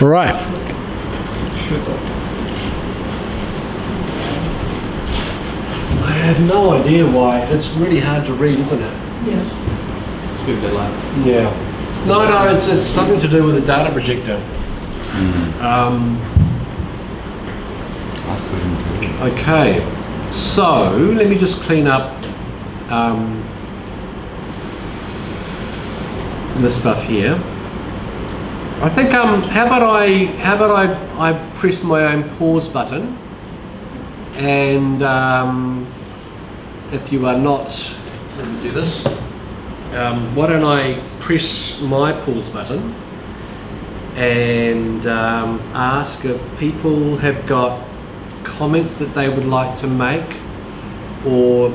Right. I have no idea why. It's really hard to read, isn't it? Yes. It's good lights. Yeah. No, it's something to do with the data projector. Okay, so let me just clean up this stuff here. I think how about I press my own pause button, and if you are not, let me do this. Why don't I press my pause button and ask if people have got comments that they would like to make or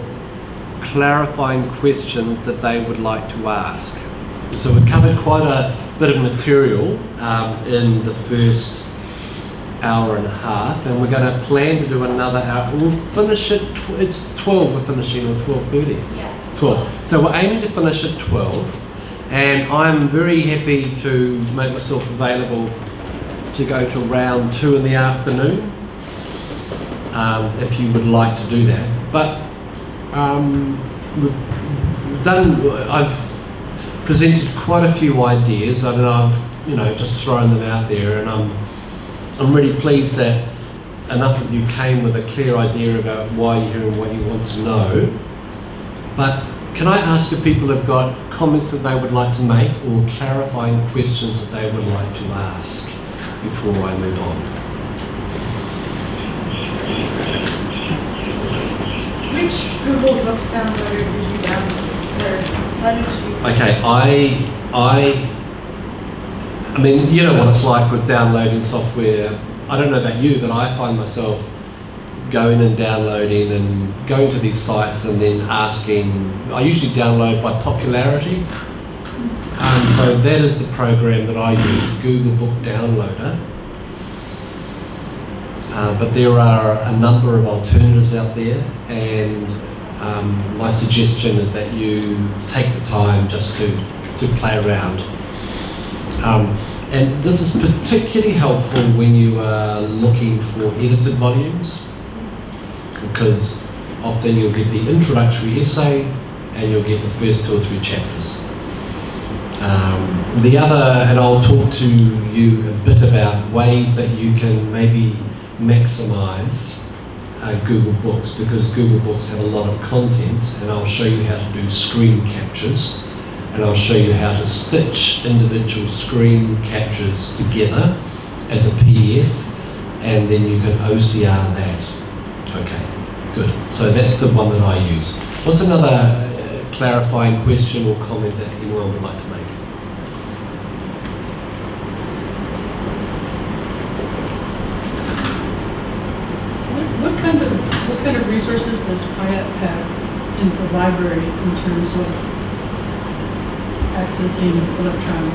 clarifying questions that they would like to ask. So we've covered quite a bit of material in the first hour and a half, and we're going to plan to do another hour. We'll finish at it's 12 we're finishing, or 12:30? Yes. 12. So we're aiming to finish at 12, and I'm very happy to make myself available to go to round 2 in the afternoon, if you would like to do that. But I've presented quite a few ideas, and I've just thrown them out there, and I'm really pleased that enough of you came with a clear idea about why you're here and what you want to know. But can I ask if people have got comments that they would like to make or clarifying questions that they would like to ask before I move on? Which Google Books downloader did you download? How did you? Okay, I mean, you know what it's like with downloading software. I don't know about you, but I find myself going and downloading and going to these sites and then asking. I usually download by popularity. So that is the program that I use, Google Book Downloader. But there are a number of alternatives out there, and my suggestion is that you take the time just to play around. And this is particularly helpful when you are looking for edited volumes, because often you'll get the introductory essay and you'll get the first 2 or 3 chapters. The other, and I'll talk to you a bit about ways that you can maybe maximize Google Books, because Google Books have a lot of content, and I'll show you how to do screen captures, and I'll show you how to stitch individual screen captures together as a PDF, and then you can OCR that. Okay, good. So that's the one that I use. What's another clarifying question or comment that anyone would like to make? What kind of resources does Payap have in the library in terms of accessing electronic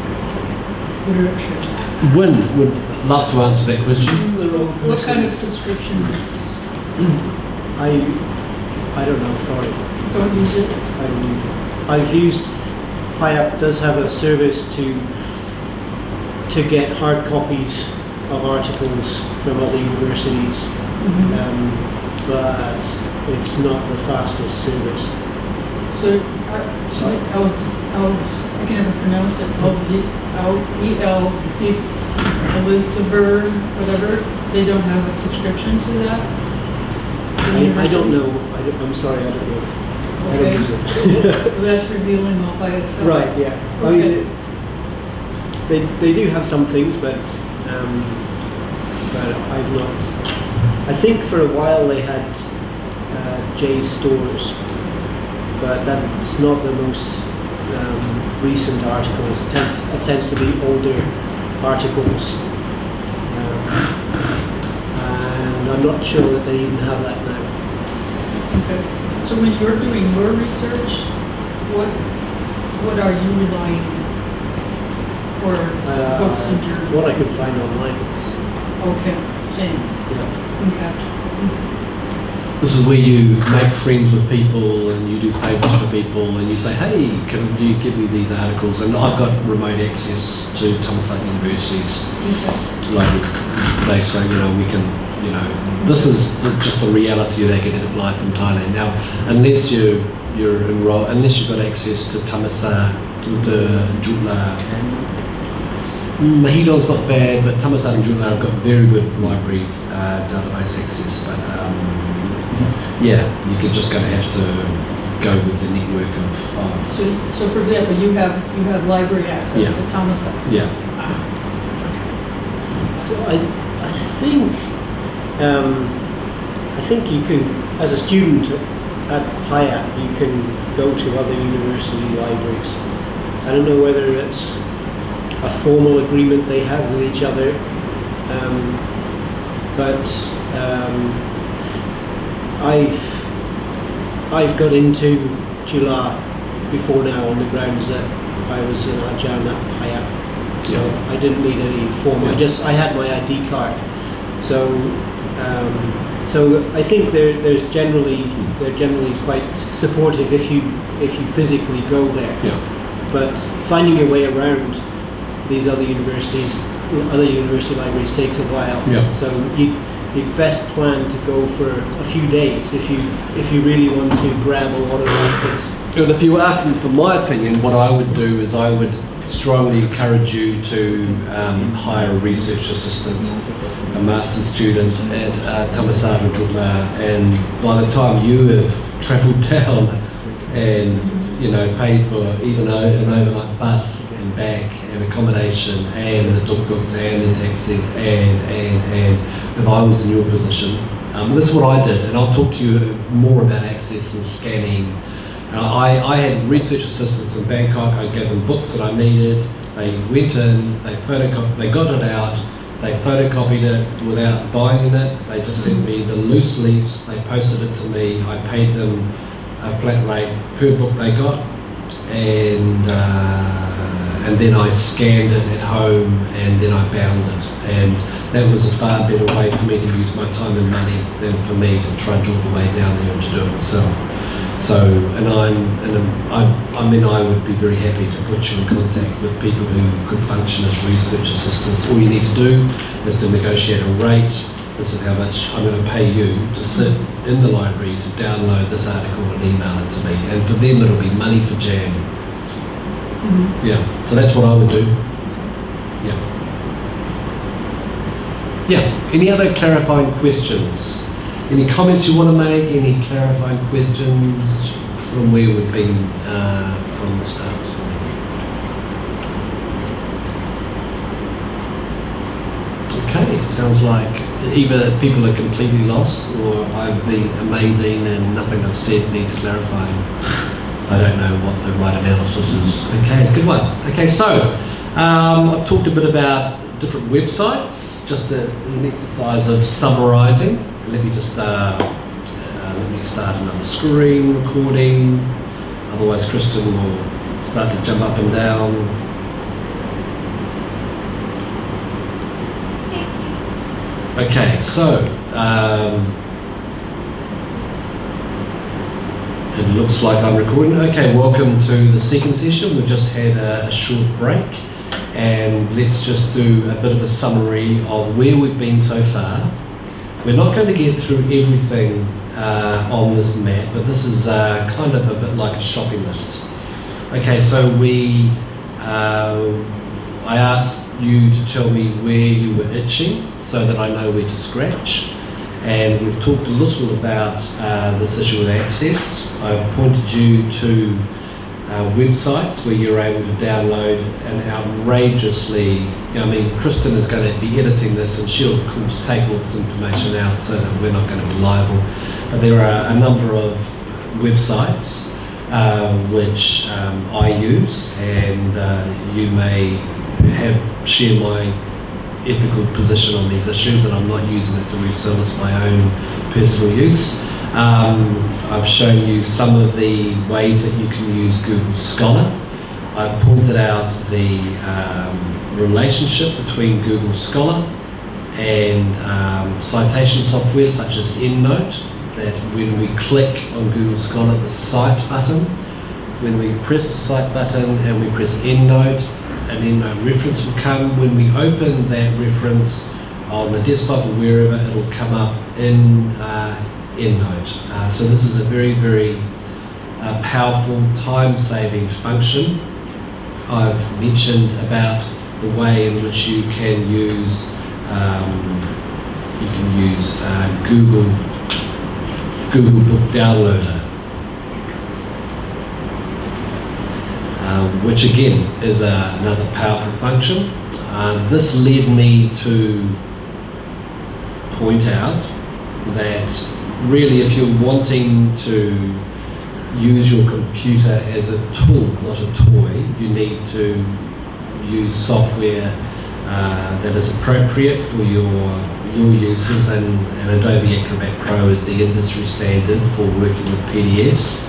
literature? Wynn would love to answer that question. What kind of subscriptions? I don't know, sorry. Don't use it? I don't use it. I've used, Payap does have a service to get hard copies of articles from other universities. But it's not the fastest service. So I can never pronounce it. Elizabeth, whatever. They don't have a subscription to that. I don't know. I'm sorry, I don't know. Okay. I don't use it. Well, that's revealing all by itself. Right. Yeah. Okay. I mean, they do have some things, but I've not. I think for a while they had J stores, but that's not the most recent articles. It tends to be older articles, and I'm not sure that they even have that now. Okay. So when you're doing your research, what are you relying for books and journals? What I could find online. Okay, same. Yeah. Okay. This is where you make friends with people and you do favours for people and you say, hey, can you give me these articles? And I've got remote access to Thammasat University's library. They say, we can, this is just the reality of academic life in Thailand. Now, unless you're enrolled, unless you've got access to Thammasat, Jutla, Mahidol's not bad, but Thammasat and Jutla have got very good library database access. But you could just going to have to go with the network of. So for example, you have library access Yeah. to Thammasat. Yeah. So I think you can, as a student at Payap, you can go to other university libraries. I don't know whether it's a formal agreement they have with each other, but I've got into Jula before now on the grounds that I was an Ajahn at Payap, so I didn't need any form. I had my ID card, so I think they're generally quite supportive if you physically go there. Yeah. But finding your way around these other university libraries takes a while. Yeah. So you'd best plan to go for a few days if you really want to grab a lot of articles. And if you were asking for my opinion, what I would do is I would strongly encourage you to hire a research assistant, a master's student at Thammasat and Jutla, and by the time you have travelled down and paid for even an overnight bus and back and accommodation and the tuk-tuks and the taxis and if I was in your position, this is what I did, and I'll talk to you more about access and scanning. I had research assistants in Bangkok. I gave them books that I needed. They went in, they got it out, they photocopied it without binding it. They just sent me the loose leaves, they posted it to me. I paid them a flat rate per book they got, and then I scanned it at home and then I bound it. And that was a far better way for me to use my time and money than for me to trudge all the way down there and to do it myself. So, I would be very happy to put you in contact with people who could function as research assistants. All you need to do is to negotiate a rate. This is how much I'm going to pay you to sit in the library to download this article and email it to me. And for them, it'll be money for jam. Mm-hmm. Yeah, so that's what I would do. Yeah. Yeah, any other clarifying questions? Any comments you want to make? Any clarifying questions from where we've been from the start this morning? Okay, it sounds like either people are completely lost or I've been amazing and nothing I've said needs clarifying. I don't know what the right analysis is. Okay, good one. Okay, so I've talked a bit about different websites, just an exercise of summarising. Let me just start another screen recording. Otherwise, Kristen will start to jump up and down. Okay, so it looks like I'm recording. Okay, welcome to the second session. We've just had a short break, and let's just do a bit of a summary of where we've been so far. We're not going to get through everything on this map, but this is kind of a bit like a shopping list. Okay, so I asked you to tell me where you were itching so that I know where to scratch. And we've talked a little about this issue with access. I've pointed you to websites where you're able to download an outrageously, Kristen is going to be editing this and she'll of course take all this information out so that we're not going to be liable. But there are a number of websites which I use, and you may share my ethical position on these issues, and I'm not using it to resell as my own personal use. I've shown you some of the ways that you can use Google Scholar. I've pointed out the relationship between Google Scholar and citation software such as EndNote. that when we click on Google Scholar, the Cite button, when we press the Cite button and we press EndNote, an EndNote reference will come. When we open that reference on the desktop or wherever, it'll come up in EndNote. So this is a very, very powerful time-saving function. I've mentioned about the way in which you can use Google Book Downloader, which again is another powerful function. This led me to point out that really, if you're wanting to use your computer as a tool, not a toy, you need to use software that is appropriate for your uses, and Adobe Acrobat Pro is the industry standard for working with PDFs.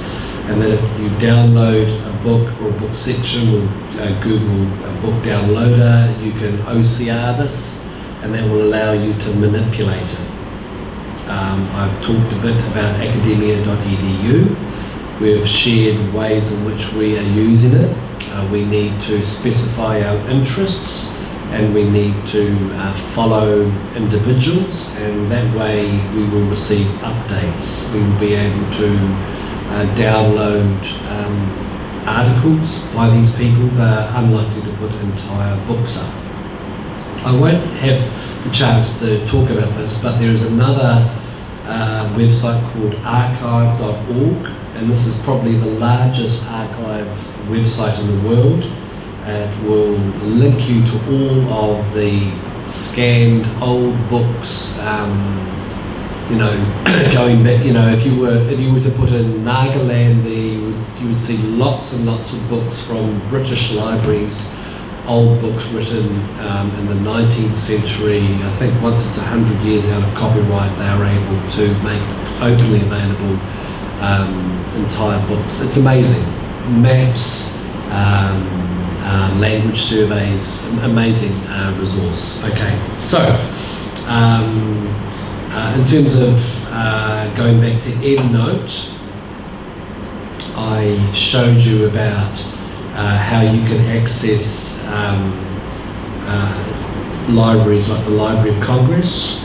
And then if you download a book or a book section with Google Book Downloader, you can OCR this, and that will allow you to manipulate it. I've talked a bit about academia.edu. We've shared ways in which we are using it. We need to specify our interests, and we need to follow individuals, and that way we will receive updates. We will be able to download articles by these people. They're unlikely to put entire books up. I won't have the chance to talk about this, but there is another website called archive.org, and this is probably the largest archive website in the world. It will link you to all of the scanned old books, going back, if you were to put in Nagaland there, you would see lots and lots of books from British libraries, old books written in the 19th century. I think once it's 100 years out of copyright, they are able to make openly available entire books. It's amazing. Maps, language surveys, amazing resource. Okay, so in terms of going back to EndNote, I showed you about how you can access libraries like the Library of Congress,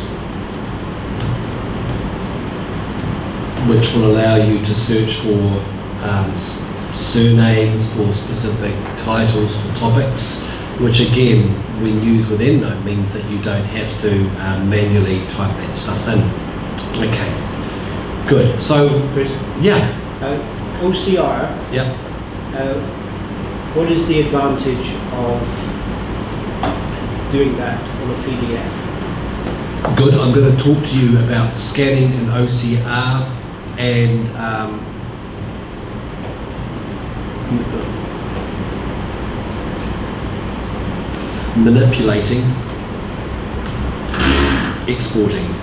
which will allow you to search for surnames for specific titles for topics, which again, when used with EndNote, means that you don't have to manually type that stuff in. Okay, good. So, Chris, yeah. OCR, Yeah. what is the advantage of doing that on a PDF? Good. I'm going to talk to you about scanning and OCR and manipulating, exporting.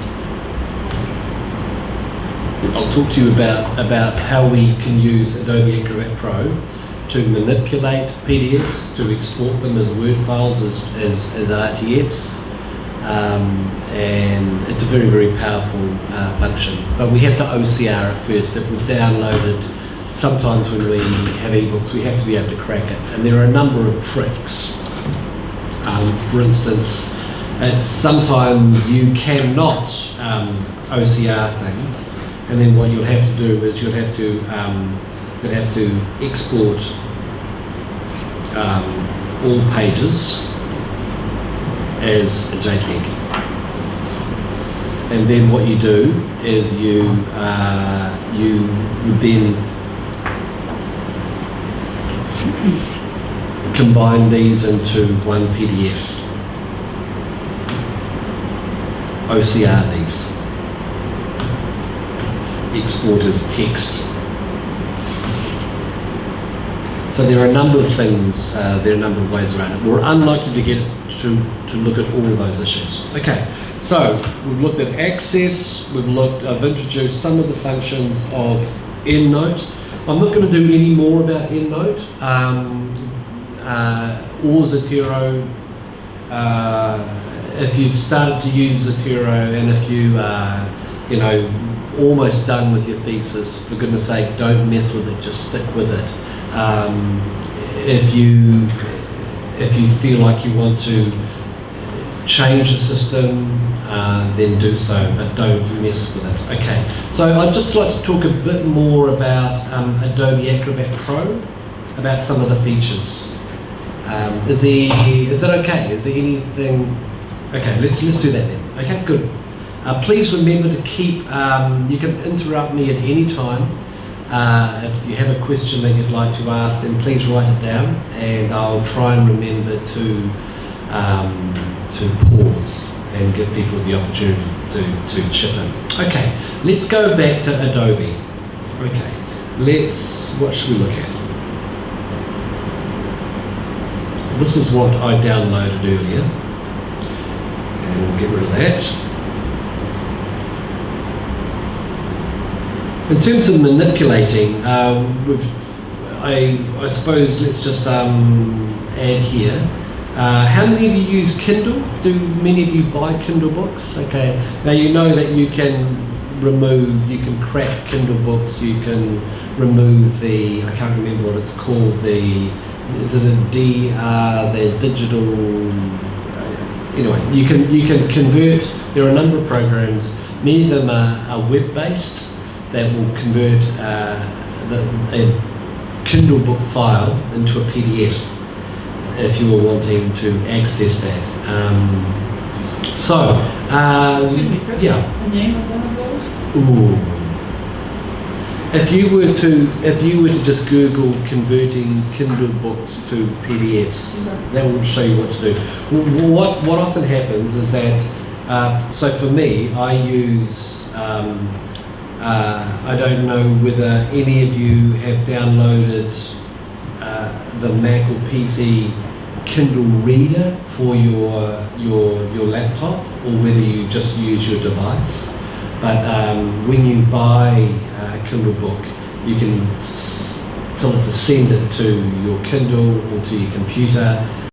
I'll talk to you about how we can use Adobe Acrobat Pro to manipulate PDFs, to export them as Word files, as RTFs, and it's a very, very powerful function. But we have to OCR it first. If we've downloaded, sometimes when we have ebooks, we have to be able to crack it, and there are a number of tricks. For instance, sometimes you cannot OCR things, and then what you'll have to do is you'll have to export all pages as a JPEG, and then what you do is you would then combine these into one PDF, OCR these, export as text. So there are a number of things, there are a number of ways around it. We're unlikely to get to look at all of those issues. Okay, so we've looked at access, I've introduced some of the functions of EndNote. I'm not going to do any more about EndNote. Or Zotero, if you've started to use Zotero, and if you you know, almost done with your thesis, for goodness sake, don't mess with it, just stick with it. If you feel like you want to change the system, then do so, but don't mess with it. Okay, so I'd just like to talk a bit more about Adobe Acrobat Pro, about some of the features. Is that okay? Is there anything? Okay, let's do that then. Okay, good. Please remember to keep. You can interrupt me at any time. If you have a question that you'd like to ask, then please write it down, and I'll try and remember to pause and give people the opportunity to chip in. Okay, let's go back to Adobe. Okay, what should we look at? This is what I downloaded earlier, and we'll get rid of that. In terms of manipulating, I suppose let's just add here. How many of you use Kindle? Do many of you buy Kindle books? Okay, now you know that you can crack Kindle books, you can remove I can't remember what it's called, is it a DR, the digital, anyway, you can convert, there are a number of programs, many of them are web-based, that will convert a Kindle book file into a PDF if you were wanting to access that. Excuse me, Chris, yeah. the name of one of those? Ooh. If you were to just Google converting Kindle books to PDFs, that will show you what to do. What often happens is that, so for me, I use, I don't know whether any of you have downloaded the Mac or PC Kindle Reader for your laptop, or whether you just use your device. But when you buy a Kindle book, you can tell it to send it to your Kindle or to your computer,